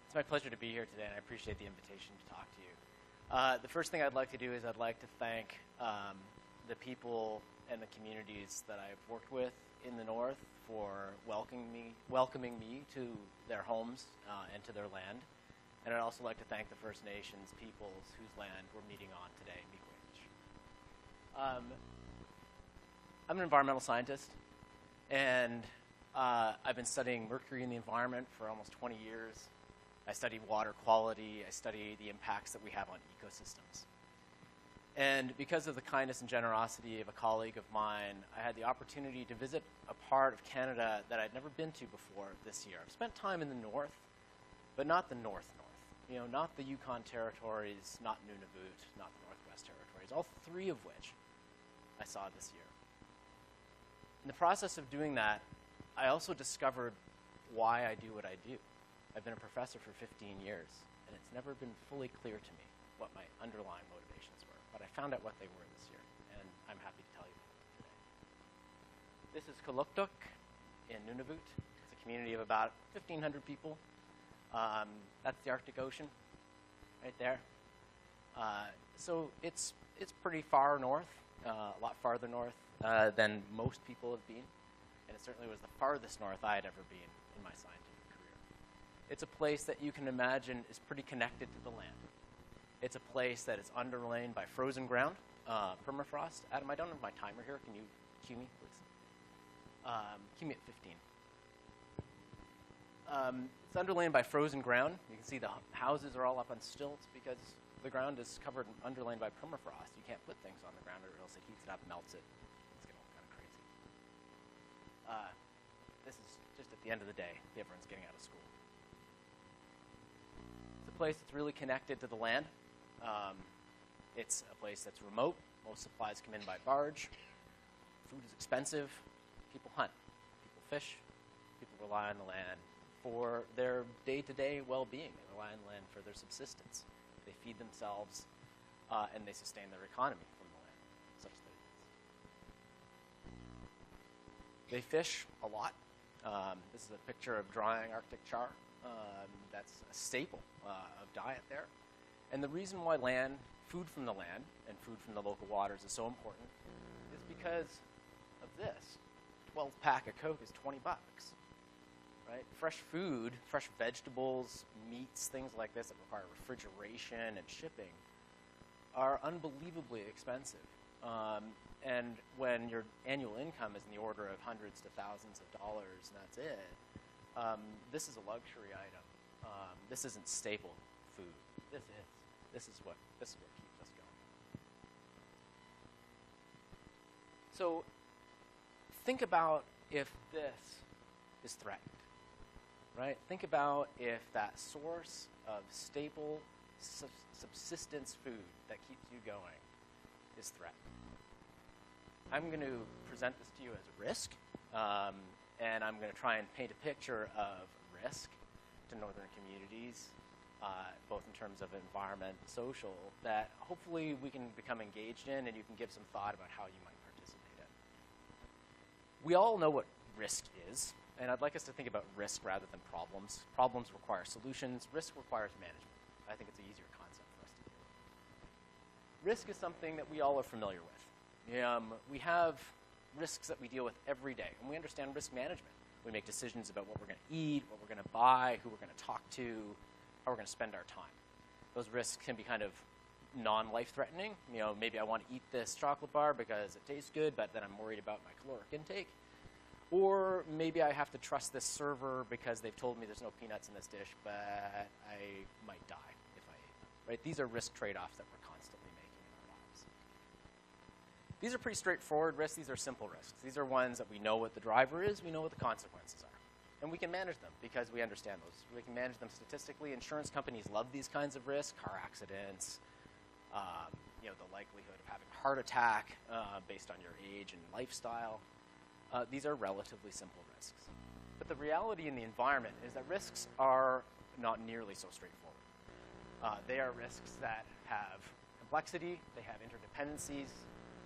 It's my pleasure to be here today, and I appreciate the invitation to talk to you. The first thing I'd like to do is I'd like to thank the people and the communities that I've worked with in the North for welcoming me to their homes and to their land. And I'd also like to thank the First Nations peoples whose land we're meeting on today, Miigwech. I'm an environmental scientist, and I've been studying mercury in the environment for almost 20 years. I study water quality. I study the impacts that we have on ecosystems. And because of the kindness and generosity of a colleague of mine, I had the opportunity to visit a part of Canada that I'd never been to before this year. I've spent time in the north, but not the north. You know, not the Yukon territories, not Nunavut, not the Northwest territories, all three of which I saw this year. In the process of doing that, I also discovered why I do what I do. I've been a professor for 15 years, and it's never been fully clear to me what my underlying motivations were, but I found out what they were this year, and I'm happy to tell you today. This is Kaluktuk in Nunavut. It's a community of about 1,500 people. That's the Arctic Ocean right there. So it's pretty far north, a lot farther north than most people have been. And it certainly was the farthest north I had ever been in my scientific career. It's a place that you can imagine is pretty connected to the land. It's a place that is underlain by frozen ground, permafrost. Adam, I don't have my timer here. Can you cue me, please? Cue me at 15. It's underlain by frozen ground. You can see the houses are all up on stilts because the ground is covered and underlain by permafrost. You can't put things on the ground or else it heats it up, melts it. It's getting all kind of crazy. This is just at the end of the day. Everyone's getting out of school. It's a place that's really connected to the land. It's a place that's remote. Most supplies come in by barge. Food is expensive. People hunt. People fish. People rely on the land for their day-to-day well-being. They rely on land for their subsistence. They feed themselves, and they sustain their economy from the land, such that it is. They fish a lot. This is a picture of drying Arctic char. That's a staple of diet there. And the reason why food from the land and food from the local waters is so important is because of this. 12-pack of Coke is 20 bucks. Right? Fresh food, fresh vegetables, meats, things like this that require refrigeration and shipping are unbelievably expensive. And when your annual income is in the order of hundreds to thousands of dollars and that's it, this is a luxury item. This isn't staple food. This is what keeps us going. So think about if this is threatened. Right? Think about if that source of staple subsistence food that keeps you going is threatened. I'm going to present this to you as a risk, and I'm going to try and paint a picture of risk to northern communities, both in terms of environment and social, that hopefully we can become engaged in and you can give some thought about how you might participate in. We all know what risk is. And I'd like us to think about risk rather than problems. Problems require solutions. Risk requires management. I think it's an easier concept for us to deal with. Risk is something that we all are familiar with. We have risks that we deal with every day, and we understand risk management. We make decisions about what we're going to eat, what we're going to buy, who we're going to talk to, how we're going to spend our time. Those risks can be kind of non-life-threatening. Maybe I want to eat this chocolate bar because it tastes good, but then I'm worried about my caloric intake. Or maybe I have to trust this server because they've told me there's no peanuts in this dish, but I might die if I ate them. Right? These are risk trade-offs that we're constantly making in our lives. These are pretty straightforward risks. These are simple risks. These are ones that we know what the driver is, we know what the consequences are. And we can manage them because we understand those. We can manage them statistically. Insurance companies love these kinds of risks, car accidents, the likelihood of having a heart attack based on your age and lifestyle. These are relatively simple risks. But the reality in the environment is that risks are not nearly so straightforward. They are risks that have complexity, they have interdependencies,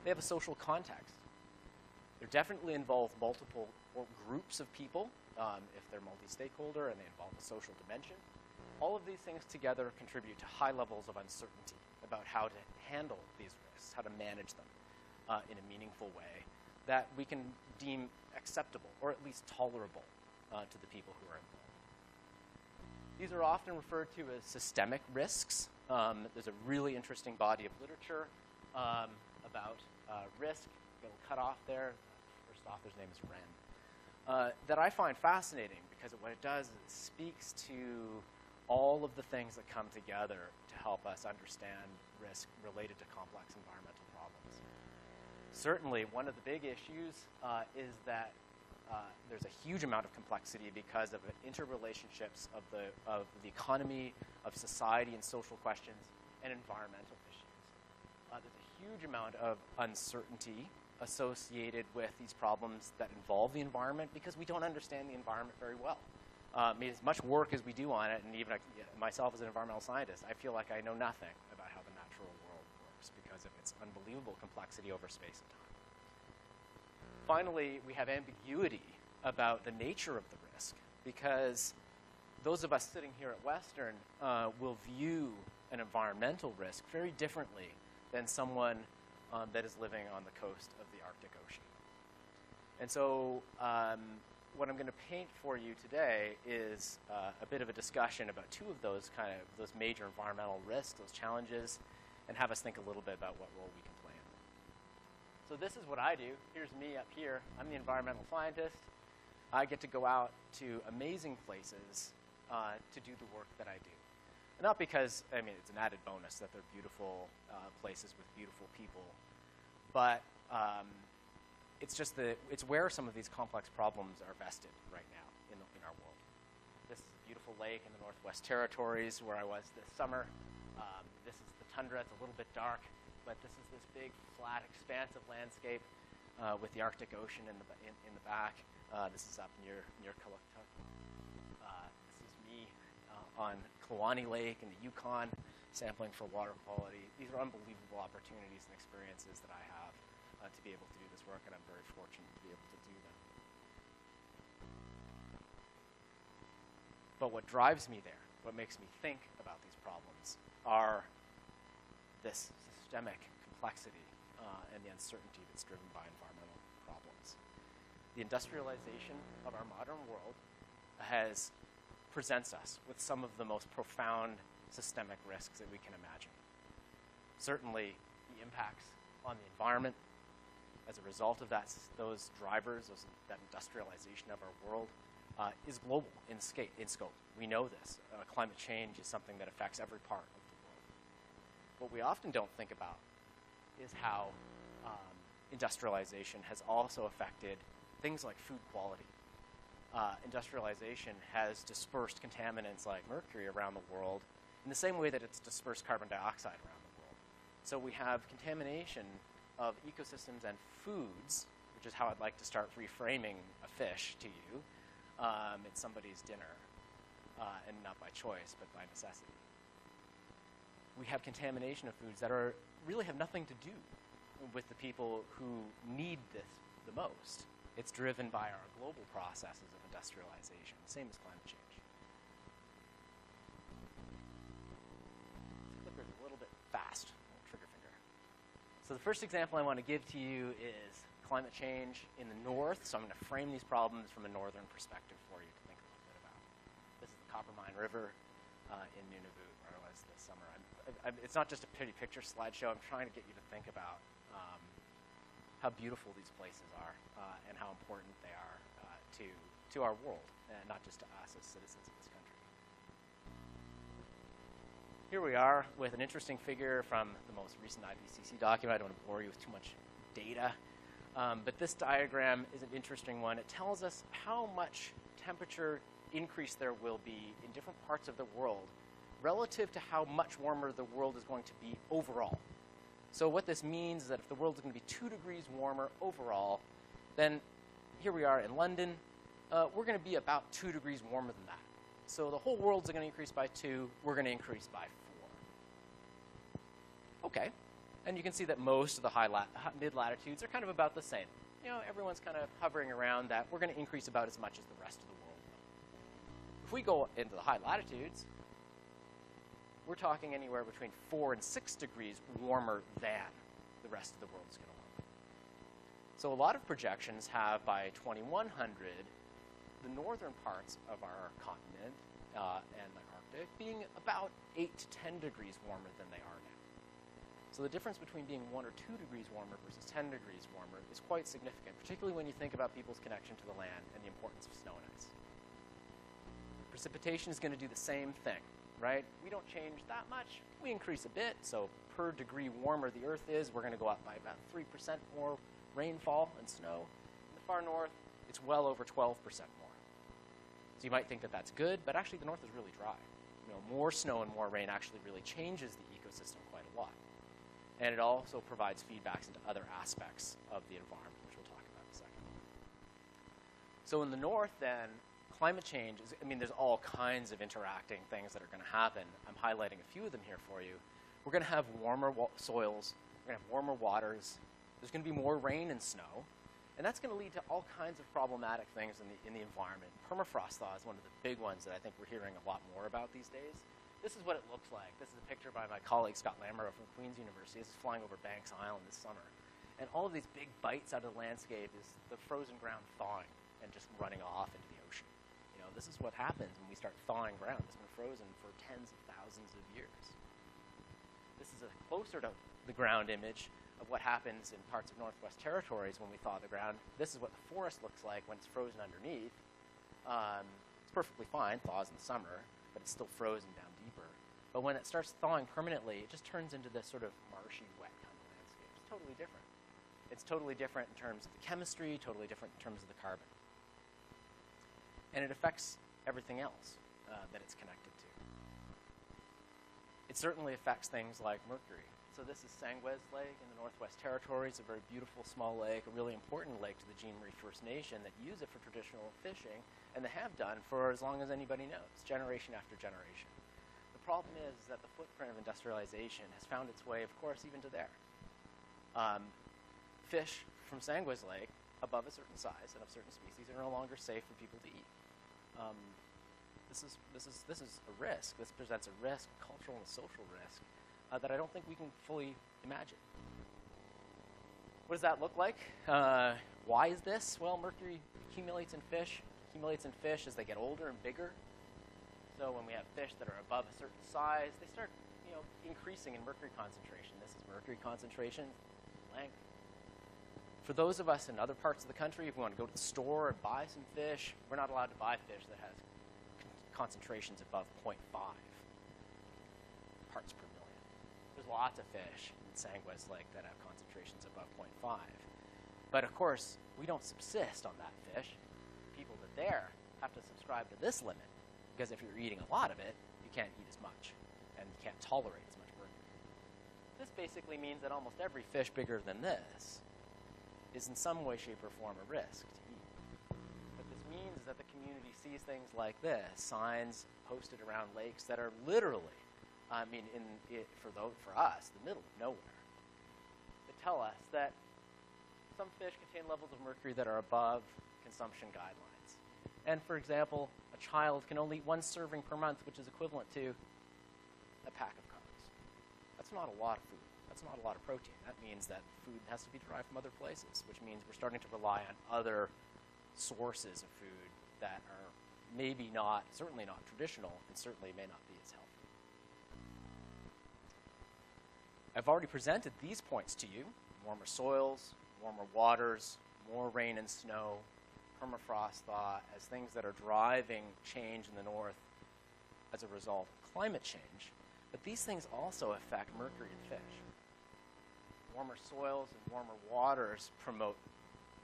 they have a social context. They definitely involve multiple or groups of people if they're multi-stakeholder and they involve a social dimension. All of these things together contribute to high levels of uncertainty about how to handle these risks, how to manage them in a meaningful way that we can deem acceptable or at least tolerable to the people who are involved. These are often referred to as systemic risks. There's a really interesting body of literature about risk. Little cut off there. First author's name is Wren. That I find fascinating because what it does is it speaks to all of the things that come together to help us understand risk related to complex environmental problems. Certainly, one of the big issues is that there's a huge amount of complexity because of interrelationships of the economy, of society and social questions, and environmental issues. There's a huge amount of uncertainty associated with these problems that involve the environment because we don't understand the environment very well. I mean, as much work as we do on it, and even myself as an environmental scientist, I feel like I know nothing about how the natural world works because of its unbelievable complexity over space and time. Finally, we have ambiguity about the nature of the risk because those of us sitting here at Western will view an environmental risk very differently than someone that is living on the coast of the Arctic Ocean. And so what I'm going to paint for you today is a bit of a discussion about two of those those major environmental risks, those challenges, and have us think a little bit about what role we can play in them. So this is what I do. Here's me up here. I'm the environmental scientist. I get to go out to amazing places to do the work that I do. Not because, I mean, it's an added bonus that they're beautiful places with beautiful people, but it's just it's where some of these complex problems are vested right now in our world. This is a beautiful lake in the Northwest Territories where I was this summer. This is the tundra. It's a little bit dark, but this is this big, flat, expansive landscape with the Arctic Ocean in the back. This is up near Kaluktuk. This is me on Kluane Lake in the Yukon, sampling for water quality. These are unbelievable opportunities and experiences that I have to be able to do this work, and I'm very fortunate to be able to do them. But what drives me there, what makes me think about these problems, are this systemic complexity and the uncertainty that's driven by environmental problems. The industrialization of our modern world presents us with some of the most profound systemic risks that we can imagine. Certainly, the impacts on the environment as a result of those drivers, that industrialization of our world, is global in scope. We know this. Climate change is something that affects every part of the world. What we often don't think about is how industrialization has also affected things like food quality. Industrialization has dispersed contaminants like mercury around the world in the same way that it's dispersed carbon dioxide around the world. So we have contamination of ecosystems and foods, which is how I'd like to start reframing a fish to you. It's somebody's dinner, and not by choice, but by necessity. We have contamination of foods that really have nothing to do with the people who need this the most. It's driven by our global processes of industrialization, same as climate change. This clicker's a little bit fast, trigger finger. So the first example I want to give to you is climate change in the north. So I'm going to frame these problems from a northern perspective for you to think a little bit about. This is the Coppermine River in Nunavut, where I was this summer. It's not just a pretty picture slideshow. I'm trying to get you to think about how beautiful these places are and how important they are to our world, and not just to us as citizens of this country. Here we are with an interesting figure from the most recent IPCC document. I don't want to bore you with too much data, but this diagram is an interesting one. It tells us how much temperature increase there will be in different parts of the world relative to how much warmer the world is going to be overall. So what this means is that if the world is going to be 2 degrees warmer overall, then here we are in London, we're going to be about 2 degrees warmer than that. So the whole world's going to increase by 2, we're going to increase by 4. Okay, and you can see that most of the mid-latitudes are kind of about the same. everyone's kind of hovering around that we're going to increase about as much as the rest of the world will. If we go into the high latitudes, we're talking anywhere between 4 and 6 degrees warmer than the rest of the world is going to warm. So a lot of projections have by 2100, the northern parts of our continent and the Arctic being about 8 to 10 degrees warmer than they are now. So the difference between being 1 or 2 degrees warmer versus 10 degrees warmer is quite significant, particularly when you think about people's connection to the land and the importance of snow and ice. Precipitation is going to do the same thing, right? We don't change that much. We increase a bit, so per degree warmer the Earth is, we're going to go up by about 3% more rainfall and snow. In the far north, it's well over 12% more. So you might think that that's good, but actually the north is really dry. More snow and more rain actually really changes the ecosystem quite a lot. And it also provides feedbacks into other aspects of the environment, which we'll talk about in a second. So in the north, then, climate change is, there's all kinds of interacting things that are going to happen. I'm highlighting a few of them here for you. We're going to have warmer soils. We're going to have warmer waters. There's going to be more rain and snow. And that's going to lead to all kinds of problematic things in the environment. Permafrost thaw is one of the big ones that I think we're hearing a lot more about these days. This is what it looks like. This is a picture by my colleague Scott Lamoureux from Queen's University. This is flying over Banks Island this summer. And all of these big bites out of the landscape is the frozen ground thawing and just running off into the ocean. This is what happens when we start thawing ground. It's been frozen for tens of thousands of years. This is a closer to the ground image of what happens in parts of Northwest Territories when we thaw the ground. This is what the forest looks like when it's frozen underneath. It's perfectly fine, thaws in the summer, but it's still frozen down deeper. But when it starts thawing permanently, it just turns into this sort of marshy, wet kind of landscape. It's totally different. It's totally different in terms of the chemistry, totally different in terms of the carbon. And it affects everything else that it's connected to. It certainly affects things like mercury. So this is Sanguez Lake in the Northwest Territories, a very beautiful small lake, a really important lake to the Jean Marie First Nation that use it for traditional fishing, and they have done for as long as anybody knows, generation after generation. The problem is that the footprint of industrialization has found its way, of course, even to there. Fish from Sanguez Lake above a certain size and of certain species are no longer safe for people to eat. This is a risk. This presents a risk, a cultural and a social risk, that I don't think we can fully imagine. What does that look like? Why is this? Well, mercury accumulates in fish as they get older and bigger. So when we have fish that are above a certain size, they start increasing in mercury concentration. This is mercury concentration, length. For those of us in other parts of the country, if we want to go to the store and buy some fish, we're not allowed to buy fish that has concentrations above 0.5 parts per million. There's lots of fish in Sanguez Lake that have concentrations above 0.5. But of course, we don't subsist on that fish. People that there have to subscribe to this limit, because if you're eating a lot of it, you can't eat as much, and you can't tolerate as much mercury. This basically means that almost every fish bigger than this is in some way, shape, or form a risk to eat. What this means is that the community sees things like this, signs posted around lakes that are literally, for us, the middle of nowhere, that tell us that some fish contain levels of mercury that are above consumption guidelines. And for example, a child can only eat 1 serving per month, which is equivalent to a pack of carbs. That's not a lot of food. That's not a lot of protein. That means that food has to be derived from other places, which means we're starting to rely on other sources of food that are maybe not, certainly not traditional, and certainly may not be as healthy. I've already presented these points to you: warmer soils, warmer waters, more rain and snow, permafrost thaw, as things that are driving change in the north as a result of climate change. But these things also affect mercury in fish. Warmer soils and warmer waters promote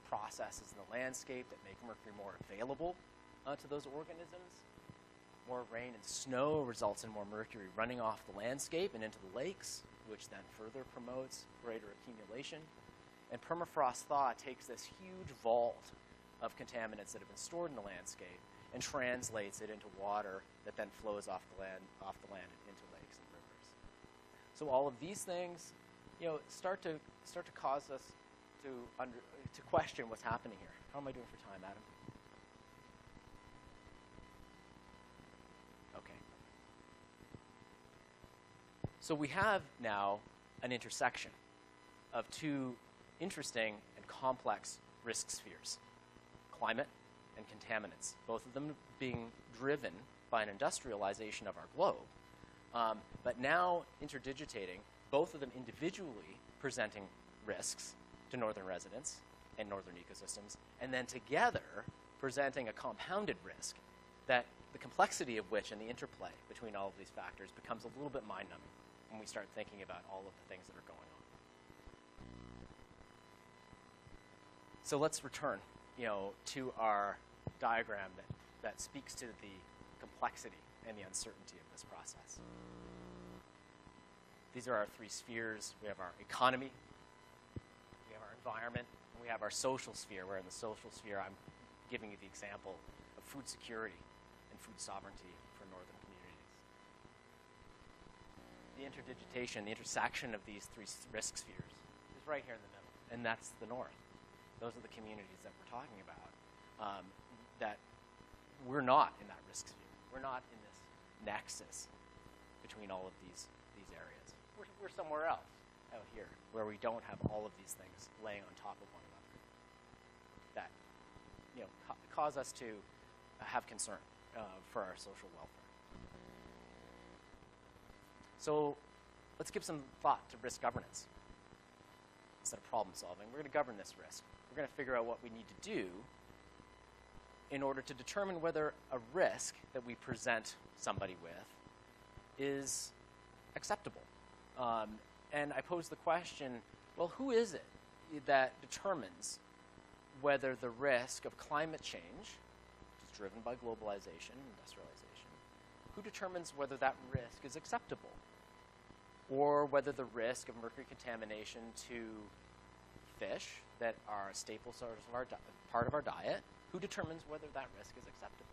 processes in the landscape that make mercury more available to those organisms. More rain and snow results in more mercury running off the landscape and into the lakes, which then further promotes greater accumulation. And permafrost thaw takes this huge vault of contaminants that have been stored in the landscape and translates it into water that then flows off the land into lakes and rivers. So all of these things, start to cause us to question what's happening here. How am I doing for time, Adam? Okay. So we have now an intersection of two interesting and complex risk spheres, climate and contaminants, both of them being driven by an industrialization of our globe, but now interdigitating, both of them individually presenting risks to northern residents and northern ecosystems, and then together presenting a compounded risk that the complexity of which and the interplay between all of these factors becomes a little bit mind-numbing when we start thinking about all of the things that are going on. So let's return, to our diagram that speaks to the complexity and the uncertainty of this process. These are our three spheres. We have our economy, we have our environment, and we have our social sphere, where in the social sphere I'm giving you the example of food security and food sovereignty for northern communities. The interdigitation, the intersection of these three risk spheres is right here in the middle, and that's the north. Those are the communities that we're talking about, that we're not in that risk sphere. We're not in this nexus between all of these areas. We're somewhere else out here where we don't have all of these things laying on top of one another that cause us to have concern for our social welfare. So let's give some thought to risk governance instead of problem solving. We're going to govern this risk. We're going to figure out what we need to do in order to determine whether a risk that we present somebody with is acceptable. And I pose the question, well, who is it that determines whether the risk of climate change, which is driven by globalization, industrialization, who determines whether that risk is acceptable? Or whether the risk of mercury contamination to fish that are a staple source of our part of our diet, who determines whether that risk is acceptable?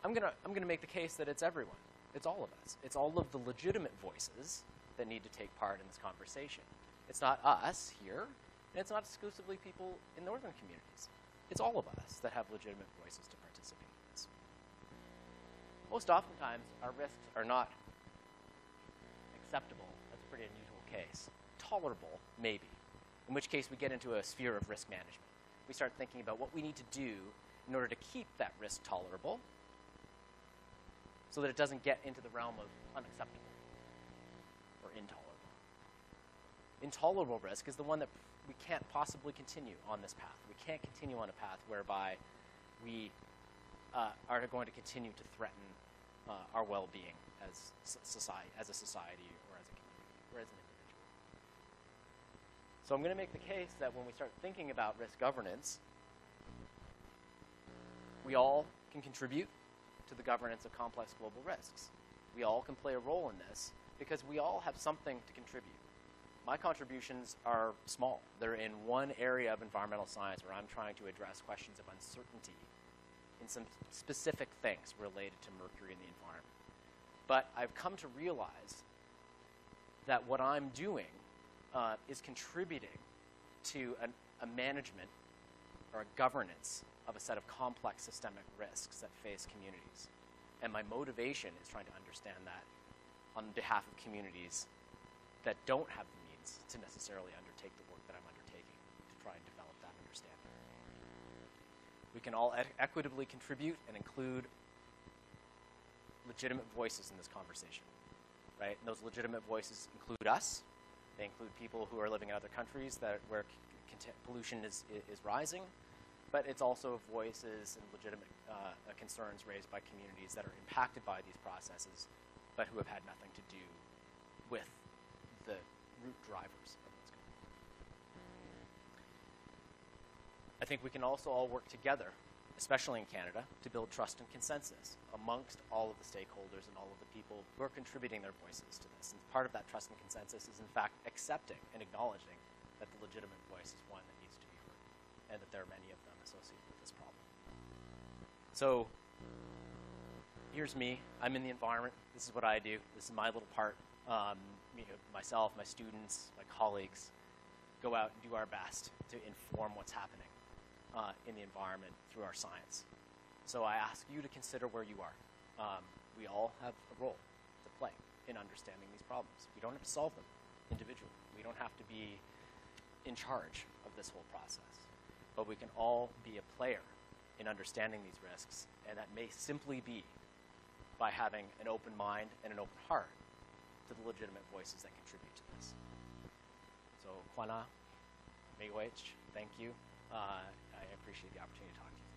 I'm gonna make the case that it's everyone. It's all of us. It's all of the legitimate voices that need to take part in this conversation. It's not us here, and it's not exclusively people in northern communities. It's all of us that have legitimate voices to participate in this. Most oftentimes, our risks are not acceptable. That's a pretty unusual case. Tolerable, maybe, in which case we get into a sphere of risk management. We start thinking about what we need to do in order to keep that risk tolerable so that it doesn't get into the realm of unacceptable or intolerable. Intolerable risk is the one that we can't possibly continue on this path. We can't continue on a path whereby we are going to continue to threaten our well-being as a society or as a community or as an individual. So I'm going to make the case that when we start thinking about risk governance, we all can contribute to the governance of complex global risks. We all can play a role in this because we all have something to contribute. My contributions are small. They're in one area of environmental science where I'm trying to address questions of uncertainty in some specific things related to mercury in the environment. But I've come to realize that what I'm doing is contributing to a management or a governance of a set of complex systemic risks that face communities. And my motivation is trying to understand that on behalf of communities that don't have the means to necessarily undertake the work that I'm undertaking to try and develop that understanding. We can all equitably contribute and include legitimate voices in this conversation, right? And those legitimate voices include us. They include people who are living in other countries where pollution is rising. But it's also voices and legitimate concerns raised by communities that are impacted by these processes, but who have had nothing to do with the root drivers of what's going on. I think we can also all work together, especially in Canada, to build trust and consensus amongst all of the stakeholders and all of the people who are contributing their voices to this. And part of that trust and consensus is, in fact, accepting and acknowledging that the legitimate voice is one that needs to be heard, and that there are many of them associated with this problem. So here's me. I'm in the environment. This is what I do. This is my little part. myself, my students, my colleagues, go out and do our best to inform what's happening in the environment through our science. So I ask you to consider where you are. We all have a role to play in understanding these problems. We don't have to solve them individually. We don't have to be in charge of this whole process. But we can all be a player in understanding these risks, and that may simply be by having an open mind and an open heart to the legitimate voices that contribute to this. So, Kwana, Miigwech, thank you. I appreciate the opportunity to talk to you.